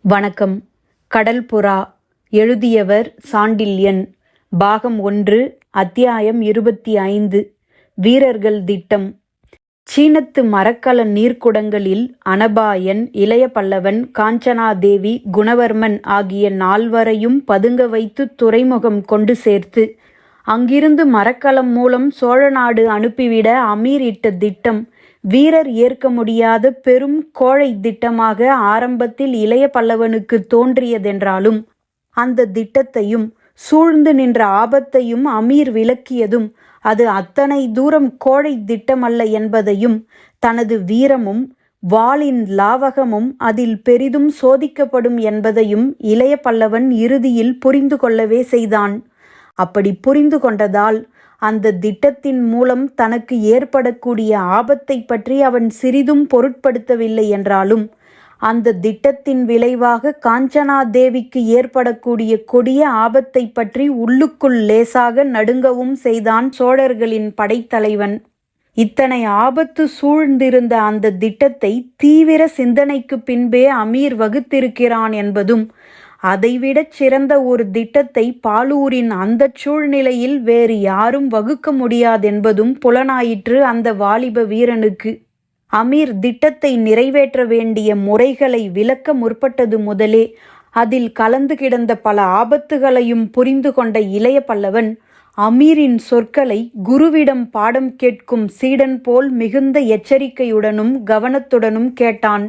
வணக்கம். கடல் புறா. எழுதியவர் சாண்டில்யன். பாகம் 1, அத்தியாயம் 25. வீரர்கள் திட்டம். சீனத்து மரக்கல நீர்க்குடங்களில் அனபாயன், இளைய பல்லவன், காஞ்சனாதேவி, குணவர்மன் ஆகிய 4வரையும் பதுங்க வைத்து துறைமுகம் கொண்டு சேர்த்து அங்கிருந்து மரக்கலம் மூலம் சோழநாடு அனுப்பிவிட அமீர் இட்ட திட்டம் வீரர் ஏற்க முடியாத பெரும் கோழை திட்டமாக ஆரம்பத்தில் இளைய பல்லவனுக்கு தோன்றியதென்றாலும் அந்த திட்டத்தையும் சூழ்ந்து நின்ற ஆபத்தையும் அமீர் விளக்கியதும் அது அத்தனை தூரம் கோழை திட்டமல்ல என்பதையும் தனது வீரமும் வாளின் லாவகமும் அதில் பெரிதும் சோதிக்கப்படும் என்பதையும் இளைய பல்லவன் இறுதியில் புரிந்து கொள்ளவே செய்தான். அப்படி புரிந்து கொண்டதால் அந்த திட்டத்தின் மூலம் தனக்கு ஏற்படக்கூடிய ஆபத்தை பற்றி அவன் சிறிதும் பொருட்படுத்தவில்லை என்றாலும் அந்த திட்டத்தின் விளைவாக காஞ்சனாதேவிக்கு ஏற்படக்கூடிய கொடிய ஆபத்தை பற்றி உள்ளுக்குள் லேசாக நடுங்கவும் செய்தான் சோழர்களின் படைத்தலைவன். இத்தனை ஆபத்து சூழ்ந்திருந்த அந்த திட்டத்தை தீவிர சிந்தனைக்கு பின்பே அமீர் வகுத்திருக்கிறான் என்பதும் அதைவிடச் சிறந்த ஒரு திட்டத்தை பாலூரின் அந்த சூழ்நிலையில் வேறு யாரும் வகுக்க முடியாதென்பதும் புலனாயிற்று அந்த வாலிப வீரனுக்கு. அமீர் திட்டத்தை நிறைவேற்ற வேண்டிய முறைகளை விளக்க முற்பட்டது முதலே அதில் கலந்து கிடந்த பல ஆபத்துகளையும் புரிந்து கொண்ட இளைய பல்லவன் அமீரின் சொற்களை குருவிடம் பாடம் கேட்கும் சீடன் போல் மிகுந்த எச்சரிக்கையுடனும் கவனத்துடனும் கேட்டான்.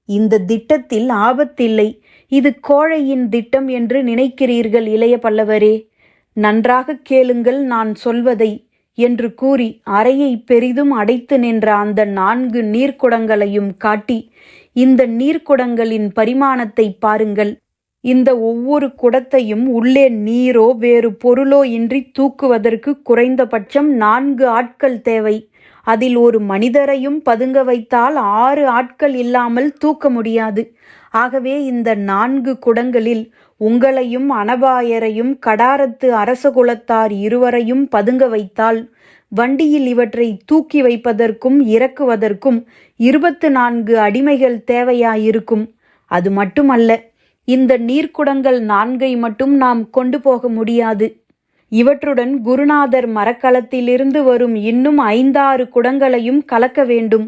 இந்த திட்டத்தில் ஆபத்தில்லை, இது கோழையின் திட்டம் என்று நினைக்கிறீர்கள் இளைய பல்லவரே. நன்றாக கேளுங்கள் நான் சொல்வதை என்று கூறி அறையை பெரிதும் அடைத்து நின்ற அந்த 4 நீர்க்குடங்களையும் காட்டி, இந்த நீர்க்குடங்களின் பரிமாணத்தை பாருங்கள். இந்த ஒவ்வொரு குடத்தையும் உள்ளே நீரோ வேறு பொருளோ இன்றி தூக்குவதற்கு குறைந்தபட்சம் 4 ஆட்கள் தேவை. அதில் ஒரு மனிதரையும் பதுங்க வைத்தால் 6 ஆட்கள் இல்லாமல் தூக்க முடியாது. ஆகவே இந்த 4 குடங்களில் உங்களையும் அனபாயரையும் கடாரத்து அரசகுலத்தார் 2வரையும் பதுங்க வைத்தால் வண்டியில் இவற்றை தூக்கி வைப்பதற்கும் இறக்குவதற்கும் 24 அடிமைகள் தேவையாயிருக்கும். அது மட்டுமல்ல, இந்த நீர்க்குடங்கள் 4ஐ மட்டும் நாம் கொண்டு போக முடியாது. இவற்றுடன் குருநாதர் மரக்கலத்திலிருந்து வரும் இன்னும் 5-6 குடங்களையும் கலக்க வேண்டும்.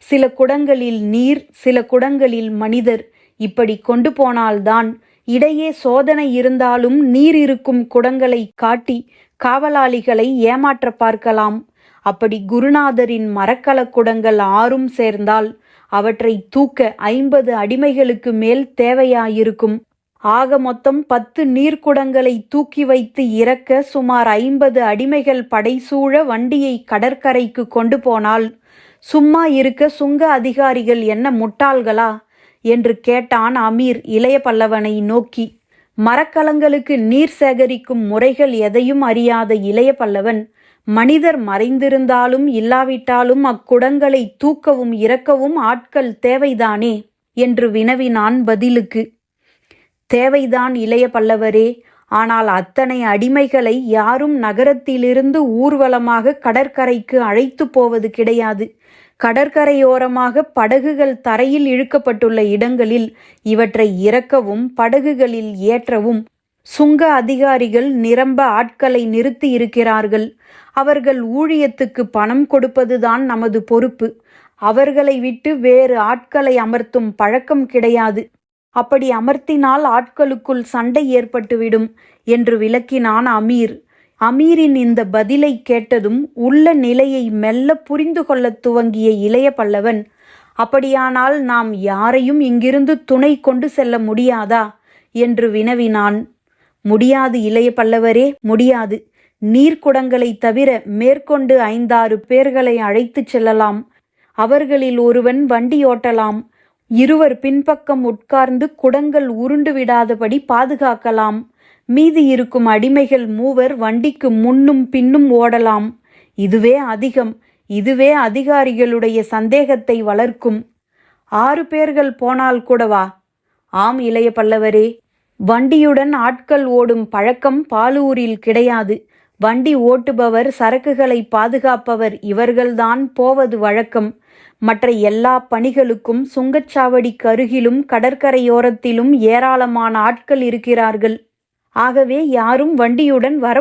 சில குடங்களில் நீர், சில குடங்களில் மனிதர். இப்படி கொண்டு போனால்தான் இடையே சோதனை இருந்தாலும் நீர் இருக்கும் குடங்களை காட்டி காவலாளிகளை ஏமாற்ற பார்க்கலாம். அப்படி குருநாதரின் மரக்கல குடங்கள் 6ம் சேர்ந்தால் அவற்றை தூக்க 50 அடிமைகளுக்கு மேல் தேவையாயிருக்கும். ஆக மொத்தம் 10 நீர்க்குடங்களை தூக்கி வைத்து இறக்க சுமார் 50 அடிமைகள் படைசூழ வண்டியை கடற்கரைக்கு கொண்டு போனால் சும்மா இருக்க சுங்க அதிகாரிகள் என்ன முட்டாள்களா என்று கேட்டான் அமீர் இளைய பல்லவனை நோக்கி. மரக்கலங்களுக்கு நீர் சேகரிக்கும் முறைகள் எதையும் அறியாத இளைய பல்லவன், மனிதர் மறைந்திருந்தாலும் இல்லாவிட்டாலும் அக்குடங்களை தூக்கவும் இறக்கவும் ஆட்கள் தேவைதானே என்று வினவினான். பதிலுக்கு, தேவைதான் இளைய பல்லவரே, ஆனால் அத்தனை அடிமைகளை யாரும் நகரத்திலிருந்து ஊர்வலமாக கடற்கரைக்கு அழைத்து போவது கிடையாது. கடற்கரையோரமாக படகுகள் தரையில் இழுக்கப்பட்டுள்ள இடங்களில் இவற்றை இறக்கவும் படகுகளில் ஏற்றவும் சுங்க அதிகாரிகள் நிரம்ப ஆட்களை நிறுத்தி இருக்கிறார்கள். அவர்கள் ஊழியத்துக்கு பணம் கொடுப்பதுதான் நமது பொறுப்பு. அவர்களை விட்டு வேறு ஆட்களை அமர்த்தும் பழக்கம் கிடையாது. அப்படி அமர்த்தினால் ஆட்களுக்குள் சண்டை ஏற்பட்டுவிடும் என்று விளக்கினான் அமீர். அமீரின் இந்த பதிலை கேட்டதும் உள்ள நிலையை மெல்ல புரிந்து கொள்ளத் துவங்கிய இளைய பல்லவன், அப்படியானால் நாம் யாரையும் இங்கிருந்து துணை கொண்டு செல்ல முடியாதா என்று வினவினான். முடியாது இளைய பல்லவரே, முடியாது. நீர்க்குடங்களை தவிர மேற்கொண்டு 5-6 பேர்களை அழைத்துச் செல்லலாம். அவர்களில் ஒருவன் வண்டி ஓட்டலாம். 2 பின்பக்கம் உட்கார்ந்து குடங்கள் உருண்டு விடாதபடி பாதுகாக்கலாம். மீதி இருக்கும் அடிமைகள் 3 வண்டிக்கு முன்னும் பின்னும் ஓடலாம். இதுவே அதிகம். இதுவே அதிகாரிகளுடைய சந்தேகத்தை வளர்க்கும். 6 பேர்கள் போனால் கூடவா? ஆம் இளைய பல்லவரே, வண்டியுடன் ஆட்கள் ஓடும் பழக்கம் பாலூரில் கிடையாது. வண்டி ஓட்டுபவர், சரக்குகளை பாதுகாப்பவர் இவர்கள்தான் போவது வழக்கம். மற்ற எல்லா பணிகளுக்கும் சுங்கச்சாவடிக்கு அருகிலும் கடற்கரையோரத்திலும் ஏராளமான ஆட்கள் இருக்கிறார்கள். ஆகவே யாரும் வண்டியுடன் வர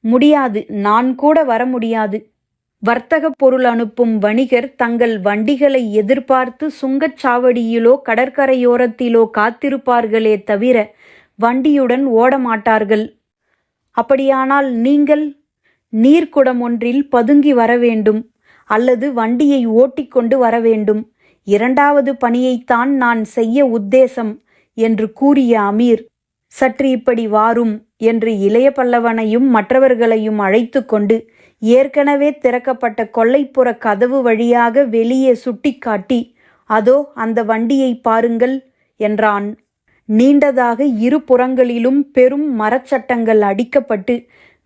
முடியாது. நான் கூட வர முடியாது. வர்த்தகப் பொருள் அனுப்பும் வணிகர் தங்கள் வண்டிகளை எதிர்பார்த்து சுங்கச்சாவடியிலோ கடற்கரையோரத்திலோ காத்திருப்பார்களே தவிர வண்டியுடன் ஓடமாட்டார்கள். அப்படியானால் நீங்கள் நீர்க்குடம் ஒன்றில் பதுங்கி வர வேண்டும், அல்லது வண்டியை ஓட்டிக்கொண்டு வர வேண்டும். இரண்டாவது பணியைத்தான் நான் செய்ய உத்தேசம் என்று கூறிய அமீர், சற்று இப்படி வாரும் என்று இளைய பல்லவனையும் மற்றவர்களையும் அழைத்து கொண்டு ஏற்கனவே திறக்கப்பட்ட கொல்லைப்புற கதவு வழியாக வெளியே சுட்டிக்காட்டி, அதோ அந்த வண்டியை பாருங்கள் என்றான். நீண்டதாக இரு புறங்களிலும் பெரும் மரச்சட்டங்கள் அடிக்கப்பட்டு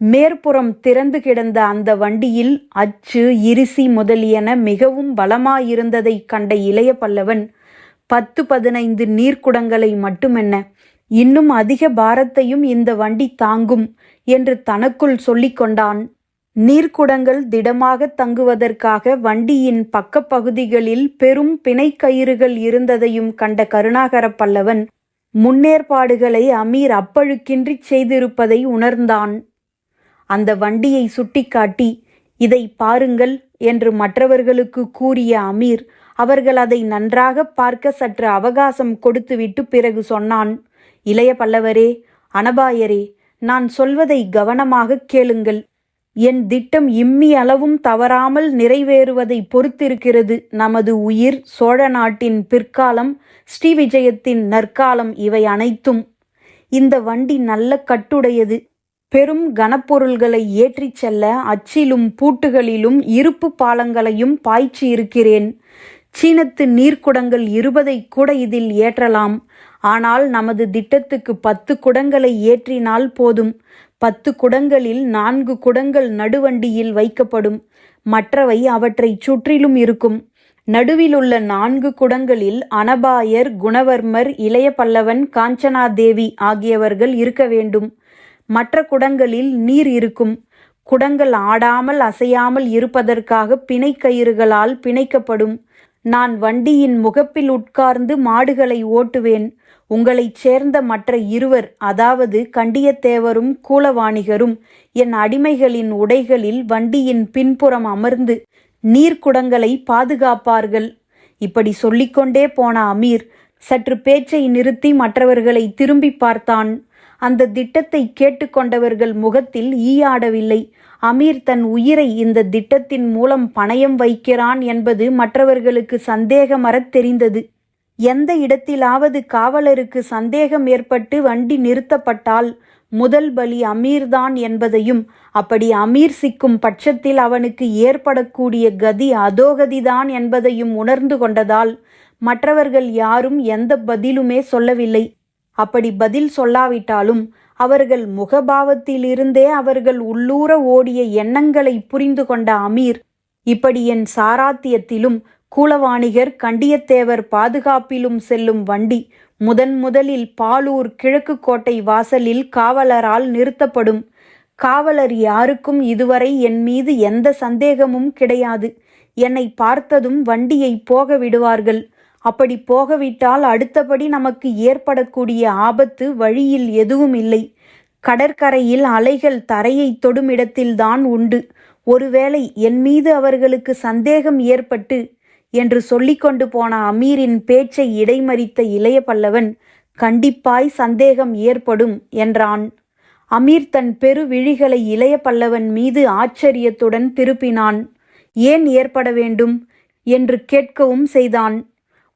மேற்புறம் திறந்து கிடந்த அந்த வண்டியில் அச்சு, இரிசி முதலியன மிகவும் பலமாயிருந்ததைக் கண்ட இளைய பல்லவன் 10-15 நீர்க்குடங்களை மட்டுமென்ன, இன்னும் அதிக பாரத்தையும் இந்த வண்டி தாங்கும் என்று தனக்குள் சொல்லிக் கொண்டான். நீர்க்குடங்கள் திடமாக தங்குவதற்காக வண்டியின் பக்கப்பகுதிகளில் பெரும் பிணைக்கயிறுகள் இருந்ததையும் கண்ட கருணாகர பல்லவன் முன்னேற்பாடுகளை அமீர் அப்பழுக்கின்றி செய்திருப்பதை உணர்ந்தான். அந்த வண்டியை சுட்டிக்காட்டி, இதை பாருங்கள் என்று மற்றவர்களுக்கு கூறிய அமீர் அவர்கள் அதை நன்றாக பார்க்க சற்று அவகாசம் கொடுத்துவிட்டு பிறகு சொன்னான். இளைய பல்லவரே, அனபாயரே, நான் சொல்வதை கவனமாக கேளுங்கள். என் திட்டம் இம்மி அளவும் தவறாமல் நிறைவேறுவதை பொறுத்திருக்கிறது நமது உயிர், சோழ நாட்டின் பிற்காலம், ஸ்ரீவிஜயத்தின் நற்காலம், இவை அனைத்தும். இந்த வண்டி நல்ல கட்டுடையது. பெரும் கனப்பொருள்களை ஏற்றிச் செல்ல அச்சிலும் பூட்டுகளிலும் இருப்பு பாலங்களையும் பாய்ச்சி இருக்கிறேன். சீனத்து நீர்க்குடங்கள் 20 கூட இதில் ஏற்றலாம். ஆனால் நமது திட்டத்துக்கு 10 குடங்களை ஏற்றினால் போதும். 10 குடங்களில் 4 குடங்கள் நடுவண்டியில் வைக்கப்படும். மற்றவை அவற்றைச் சுற்றிலும் இருக்கும். நடுவிலுள்ள 4 குடங்களில் அனபாயர், குணவர்மர், இளைய பல்லவன், காஞ்சனாதேவி ஆகியவர்கள் இருக்க வேண்டும். மற்ற குடங்களில் நீர் இருக்கும். குடங்கள் ஆடாமல் அசையாமல் இருப்பதற்காக பிணைக்கயிறுகளால் பிணைக்கப்படும். நான் வண்டியின் முகப்பில் உட்கார்ந்து மாடுகளை ஓட்டுவேன். உங்களைச் சேர்ந்த மற்ற 2, அதாவது கண்டியத்தேவரும் கூலவாணிகரும், என் அடிமைகளின் உடைகளில் வண்டியின் பின்புறம் அமர்ந்து நீர்க்குடங்களை பாதுகாப்பார்கள். இப்படி சொல்லிக்கொண்டே போன அமீர் சற்று பேச்சை நிறுத்தி மற்றவர்களை திரும்பி பார்த்தான். அந்த திட்டத்தை கேட்டுக்கொண்டவர்கள் முகத்தில் ஈயாடவில்லை. அமீர் தன் உயிரை இந்த திட்டத்தின் மூலம் பணயம் வைக்கிறான் என்பது மற்றவர்களுக்கு சந்தேகமறத் தெரிந்தது. எந்த இடத்திலாவது காவலருக்கு சந்தேகம் ஏற்பட்டு வண்டி நிறுத்தப்பட்டால் முதல் பலி அமீர்தான் என்பதையும், அப்படி அமீர் சிக்கும் பட்சத்தில் அவனுக்கு ஏற்படக்கூடிய கதி அதோகதிதான் என்பதையும் உணர்ந்து கொண்டதால் மற்றவர்கள் யாரும் எந்த பதிலுமே சொல்லவில்லை. அப்படி பதில் சொல்லாவிட்டாலும் அவர்கள் முகபாவத்திலிருந்தே அவர்கள் உள்ளூர ஓடிய எண்ணங்களை புரிந்து கொண்ட அமீர், இப்படி என் சாராத்தியத்திலும் கூலவாணிகர், கண்டியத்தேவர் பாதுகாப்பிலும் செல்லும் வண்டி முதலில் பாலூர் கிழக்கு கோட்டை வாசலில் காவலரால் நிறுத்தப்படும். காவலர் யாருக்கும் இதுவரை என் மீது எந்த சந்தேகமும் கிடையாது. என்னை பார்த்ததும் வண்டியை போக விடுவார்கள். அப்படி போகவிட்டால் அடுத்தபடி நமக்கு ஏற்படக்கூடிய ஆபத்து வழியில் எதுவும் இல்லை. கடற்கரையில் அலைகள் தரையை தொடுமிடத்தில்தான் உண்டு. ஒருவேளை என் மீது அவர்களுக்கு சந்தேகம் ஏற்பட்டு என்று சொல்லிக்கொண்டு போன அமீரின் பேச்சை இடைமறித்த இளைய பல்லவன், கண்டிப்பாய் சந்தேகம் ஏற்படும் என்றான். அமீர் தன் பெரு விழிகளை இளைய பல்லவன் மீது ஆச்சரியத்துடன் திருப்பினான். ஏன் ஏற்பட வேண்டும் என்று கேட்கவும் செய்தான்.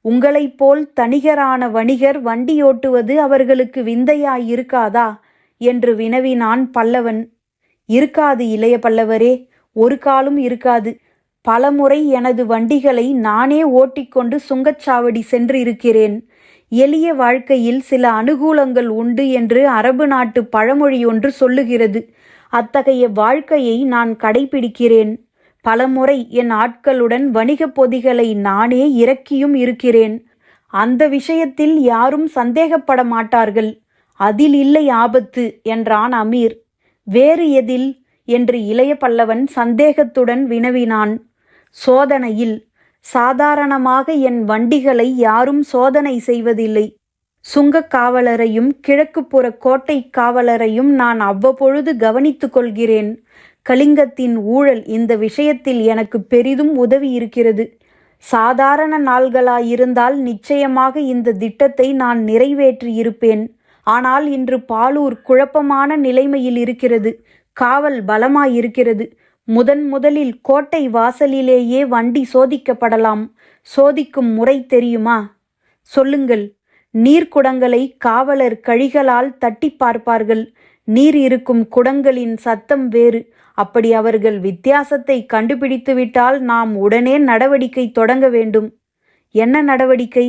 உங்களைப் போல் தனிகரான வணிகர் வண்டியோட்டுவது அவர்களுக்கு விந்தையாயிருக்காதா என்று வினவினான் பல்லவன். இருக்காது இளைய பல்லவரே, ஒரு காலும் இருக்காது. பலமுறை எனது வண்டிகளை நானே ஓட்டிக்கொண்டு சுங்கச்சாவடி சென்று இருக்கிறேன். எளிய வாழ்க்கையில் சில அனுகூலங்கள் உண்டு என்று அரபு நாட்டு பழமொழி ஒன்று சொல்லுகிறது. அத்தகைய வாழ்க்கையை நான் கடைபிடிக்கிறேன். பலமுறை என் ஆட்களுடன் வணிகப் பொதிகளை நானே இறக்கியும் இருக்கிறேன். அந்த விஷயத்தில் யாரும் சந்தேகப்பட மாட்டார்கள். அதில் இல்லை ஆபத்து என்றான் அமீர். வேறு எதில் என்று இளைய பல்லவன் சந்தேகத்துடன் வினவினான். சோதனையில் சாதாரணமாக என் வண்டிகளை யாரும் சோதனை செய்வதில்லை. சுங்கக் காவலரையும் கிழக்குப்புற கோட்டை காவலரையும் நான் அவ்வப்பொழுது கவனித்துக் கொள்கிறேன். கலிங்கத்தின் ஊழல் இந்த விஷயத்தில் எனக்கு பெரிதும் உதவி இருக்கிறது. சாதாரண நாள்களாயிருந்தால் நிச்சயமாக இந்த திட்டத்தை நான் நிறைவேற்றியிருப்பேன். ஆனால் இன்று பாலூர் குழப்பமான நிலைமையில் இருக்கிறது. காவல் பலமாயிருக்கிறது. முதலில் கோட்டை வாசலிலேயே வண்டி சோதிக்கப்படலாம். சோதிக்கும் முறை தெரியுமா? சொல்லுங்கள். நீர்க்குடங்களை காவலர் கழிகளால் தட்டி பார்ப்பார்கள். நீர் இருக்கும் குடங்களின் சத்தம் வேறு. அப்படி அவர்கள் வித்தியாசத்தை கண்டுபிடித்துவிட்டால் நாம் உடனே நடவடிக்கை தொடங்க வேண்டும். என்ன நடவடிக்கை?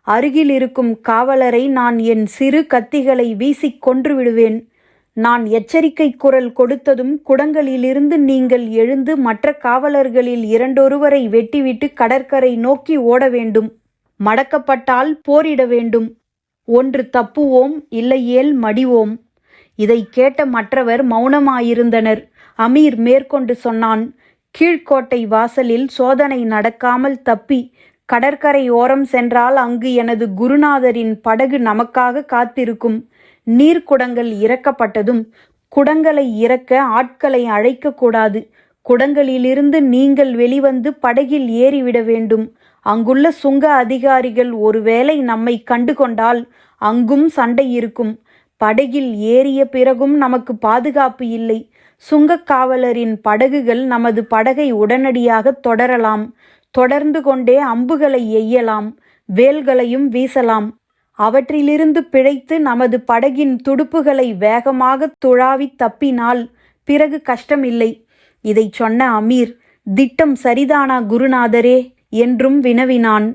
அருகில் இருக்கும் காவலரை நான் என் சிறு கத்திகளை வீசிக் கொன்று விடுவேன். நான் எச்சரிக்கை குரல் கொடுத்ததும் குடங்களிலிருந்து நீங்கள் எழுந்து மற்ற காவலர்களில் இரண்டொருவரை வெட்டிவிட்டு கடற்கரை நோக்கி ஓட வேண்டும். மடக்கப்பட்டால் போரிட வேண்டும். ஒன்று தப்புவோம், இல்லையேல் மடிவோம். இதை கேட்ட மற்றவர் மௌனமாயிருந்தனர். அமீர் மேற்கொண்டு சொன்னான். கீழ்கோட்டை வாசலில் சோதனை நடக்காமல் தப்பி கடற்கரை ஓரம் சென்றால் அங்கு எனது குருநாதரின் படகு நமக்காக காத்திருக்கும். நீர்க்குடங்கள் இறக்கப்பட்டதும் குடங்களை இறக்க ஆட்களை அழைக்கக்கூடாது. குடங்களிலிருந்து நீங்கள் வெளிவந்து படகில் ஏறிவிட வேண்டும். அங்குள்ள சுங்க அதிகாரிகள் ஒருவேளை நம்மை கண்டுகொண்டால் அங்கும் சண்டை இருக்கும். படகில் ஏறிய பிறகும் நமக்கு பாதுகாப்பு இல்லை. சுங்கக் காவலரின் படகுகள் நமது படகை உடனடியாக தொடரலாம். தொடர்ந்து கொண்டே அம்புகளை எய்யலாம், வேல்களையும் வீசலாம். அவற்றிலிருந்து பிழைத்து நமது படகின் துடுப்புகளை வேகமாக துழாவி தப்பினால் பிறகு கஷ்டமில்லை. இதை சொன்ன அமீர், திட்டம் சரிதானா குருநாதரே என்றும் வினவினான்.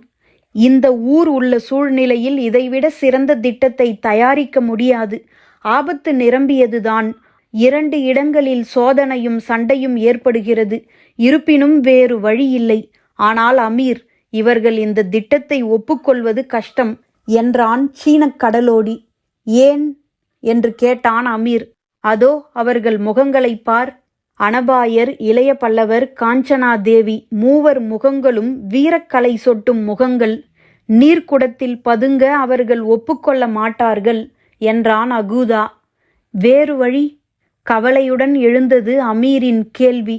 இந்த ஊர் உள்ள சூழ்நிலையில் இதைவிட சிறந்த திட்டத்தை தயாரிக்க முடியாது. ஆபத்து நிரம்பியதுதான். 2 இடங்களில் சோதனையும் சண்டையும் ஏற்படுகிறது. இருப்பினும் வேறு வழியில்லை. ஆனால் அமீர், இவர்கள் இந்த திட்டத்தை ஒப்புக்கொள்வது கஷ்டம் என்றான் சீனக் கடலோடி. ஏன் என்று கேட்டான் அமீர். அதோ அவர்கள் முகங்களைப் பார். அனபாயர், இளைய பல்லவர், காஞ்சனா தேவி மூவர் முகங்களும் வீரக்கலை சொட்டும் முகங்கள். நீர்க்குடத்தில் பதுங்க அவர்கள் ஒப்புக்கொள்ள மாட்டார்கள் என்றான் அகூதா. வேறு வழி? கவலையுடன் எழுந்தது அமீரின் கேள்வி.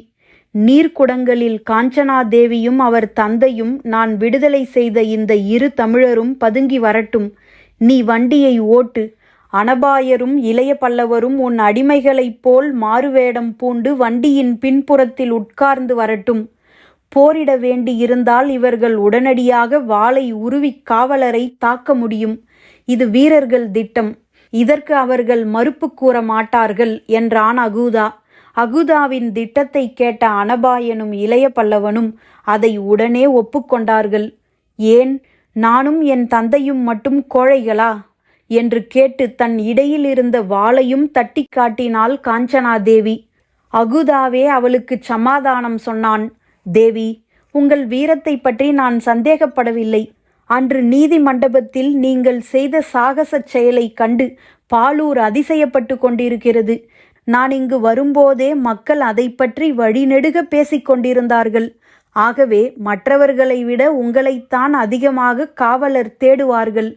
நீர்க்குடங்களில் காஞ்சனா தேவியும் அவர் தந்தையும் நான் விடுதலை செய்த இந்த 2 தமிழரும் பதுங்கி வரட்டும். நீ வண்டியை ஓட்டு. அனபாயரும் இளைய பல்லவரும் உன் அடிமைகளைப் போல் மாறுவேடம் பூண்டு வண்டியின் பின்புறத்தில் உட்கார்ந்து வரட்டும். போரிட வேண்டியிருந்தால் இவர்கள் உடனடியாக வாளை உருவி காவலரை தாக்க முடியும். இது வீரர்கள் திட்டம். இதற்கு அவர்கள் மறுப்பு கூற மாட்டார்கள் என்றான் அகூதா. அகூதாவின் திட்டத்தை கேட்ட அனபாயனும் இளைய பல்லவனும் அதை உடனே ஒப்புக்கொண்டார்கள். ஏன், நானும் என் தந்தையும் மட்டும் கோழைகளா என்று கேட்டு தன் இடையில் இருந்த வாளையும் தட்டி காட்டினாள் காஞ்சனாதேவி. அகூதாவே அவளுக்கு சமாதானம் சொன்னான். தேவி, உங்கள் வீரத்தை பற்றி நான் சந்தேகப்படவில்லை. அன்று நீதி மண்டபத்தில் நீங்கள் செய்த சாகசச் செயலை கண்டு பாலூர் அதிசயப்பட்டு கொண்டிருக்கிறது. நான் இங்கு வரும்போதே மக்கள் அதை பற்றி வழிநெடுக பேசிக் கொண்டிருந்தார்கள். ஆகவே மற்றவர்களை விட உங்களைத்தான் அதிகமாக காவலர் தேடுவார்கள்.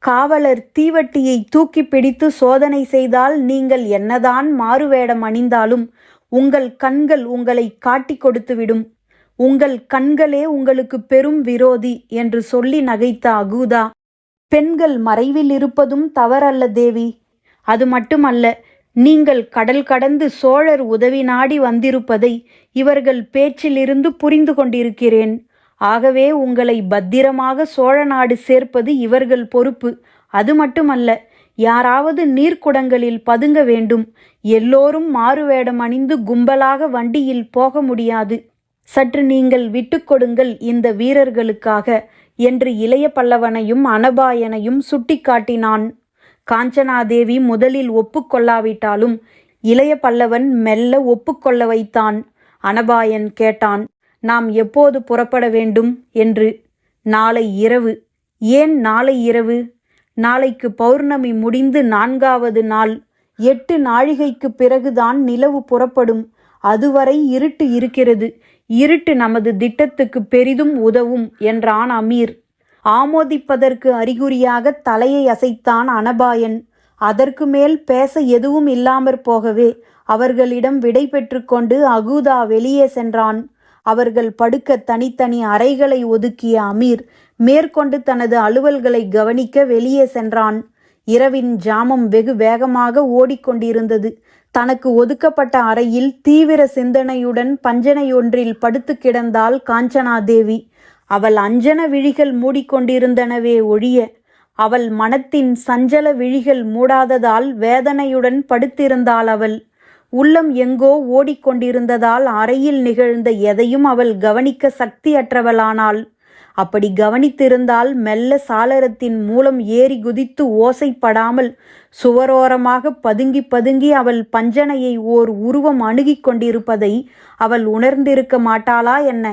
காவலர் தீவட்டியை தூக்கி பிடித்து சோதனை செய்தால் நீங்கள் என்னதான் மாறுவேடம் அணிந்தாலும் உங்கள் கண்கள் உங்களை காட்டி கொடுத்துவிடும். உங்கள் கண்களே உங்களுக்கு பெரும் விரோதி என்று சொல்லி நகைத்த அகூதா, பெண்கள் மறைவில் இருப்பதும் தவறல்ல தேவி. அது மட்டுமல்ல, நீங்கள் கடல் கடந்து சோழர் உதவி நாடி வந்திருப்பதை இவர்கள் பேச்சிலிருந்து புரிந்து கொண்டிருக்கிறேன். ஆகவே உங்களை பத்திரமாக சோழ நாடு சேர்ப்பது இவர்கள் பொறுப்பு. அது மட்டுமல்ல, யாராவது நீர்க்குடங்களில் பதுங்க வேண்டும். எல்லோரும் மாறுவேடம் அணிந்து கும்பலாக வண்டியில் போக முடியாது. சற்று நீங்கள் விட்டுக்கொடுங்கள் இந்த வீரர்களுக்காக என்று இளைய பல்லவனையும் அனபாயனையும் சுட்டிக்காட்டினான். காஞ்சனாதேவி முதலில் ஒப்புக்கொள்ளாவிட்டாலும் இளைய பல்லவன் மெல்ல ஒப்புக்கொள்ள வைத்தான். அனபாயன் கேட்டான், நாம் எப்போது புறப்பட வேண்டும் என்று. நாளை இரவு. ஏன் நாளை இரவு? நாளைக்கு பௌர்ணமி முடிந்து 4வது நாள். 8 நாழிகைக்கு பிறகுதான் நிலவு புறப்படும். அதுவரை இருட்டு இருக்கிறது. இருட்டு நமது திட்டத்துக்கு பெரிதும் உதவும் என்றான் அமீர். ஆமோதிப்பதற்கு அறிகுறியாக தலையை அசைத்தான் அனபாயன். அதற்கு மேல் பேச எதுவும் இல்லாமற் போகவே அவர்களிடம் விடை பெற்று கொண்டு அகூதா வெளியே சென்றான். அவர்கள் படுக்க தனித்தனி அறைகளை ஒதுக்கிய அமீர் மேற்கொண்டு தனது அலுவல்களை கவனிக்க வெளியே சென்றான். இரவின் ஜாமம் வெகு வேகமாக ஓடிக்கொண்டிருந்தது. தனக்கு ஒதுக்கப்பட்ட அறையில் தீவிர சிந்தனையுடன் பஞ்சனையொன்றில் படுத்து கிடந்தாள் காஞ்சனாதேவி. அவள் அஞ்சன விழிகள் மூடிக்கொண்டிருந்தனவே ஒழிய அவள் மனத்தின் சஞ்சல விழிகள் மூடாததால் வேதனையுடன் படுத்திருந்தாள். அவள் உள்ளம் எங்கோ ஓடிக்கொண்டிருந்ததால் அறையில் நிகழ்ந்த எதையும் அவள் கவனிக்க சக்தியற்றவளானாள். அப்படி கவனித்திருந்தால் மெல்ல சாளரத்தின் மூலம் ஏறி குதித்து ஓசைப்படாமல் சுவரோரமாக பதுங்கி பதுங்கி அவள் பஞ்சனையை ஓர் உருவம் அணுகிக் கொண்டிருப்பதை அவள் உணர்ந்திருக்க மாட்டாளா என்ன?